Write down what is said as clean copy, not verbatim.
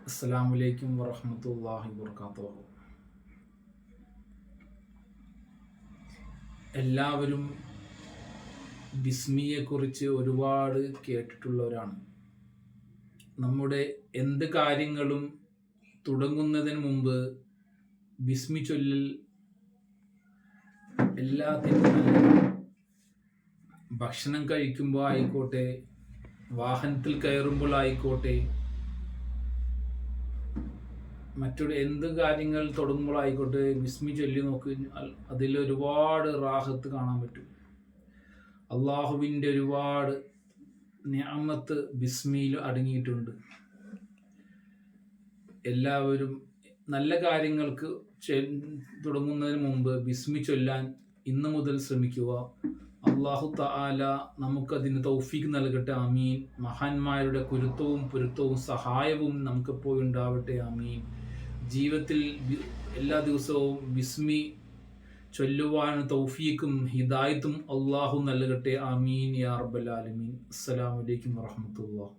അസ്സലാമു അലൈക്കും വറഹ്മത്തുള്ളാഹി വബറകാതുഹു. എല്ലാവരും ബിസ്മിയെക്കുറിച്ച് ഒരുപാട് കേട്ടിട്ടുള്ളവരാണ്. നമ്മുടെ എന്ത് കാര്യങ്ങളും തുടങ്ങുന്നതിന് മുമ്പ് ബിസ്മി ചൊല്ലൽ എല്ലാത്തിനും നല്ലതാണ്. ഭക്ഷണം കഴിക്കുമ്പോൾ ആയിക്കോട്ടെ, വാഹനത്തിൽ കയറുമ്പോൾ ആയിക്കോട്ടെ, മറ്റൊരു എന്ത് കാര്യങ്ങൾ തുടങ്ങുമ്പോഴായിക്കോട്ടെ ബിസ്മി ചൊല്ലി നോക്കി അതിൽ ഒരുപാട് റാഹത്ത് കാണാൻ പറ്റും. അള്ളാഹുവിൻ്റെ ഒരുപാട് നിഅമത്ത് ബിസ്മിയിൽ അടങ്ങിയിട്ടുണ്ട്. എല്ലാവരും നല്ല കാര്യങ്ങൾക്ക് തുടങ്ങുന്നതിന് മുമ്പ് ബിസ്മി ചൊല്ലാൻ ഇന്ന് മുതൽ ശ്രമിക്കുക. അള്ളാഹു തആല നമുക്കതിന് തൗഫീഖ് നൽകട്ടെ, ആമീൻ. മഹാന്മാരുടെ കുരുത്തവും പൊരുത്തവും സഹായവും നമുക്കെപ്പോഴും ഉണ്ടാവട്ടെ, ആമീൻ. ജീവിതത്തിൽ എല്ലാ ദിവസവും ബിസ്മി ചൊല്ലുവാൻ തൗഫീഖും ഹിദായത്തും അള്ളാഹു നൽകട്ടെ, ആമീൻ യാ റബ്ബൽ ആലമീൻ. അസ്സലാമു അലൈക്കും വറഹ്മത്തുള്ളാഹി.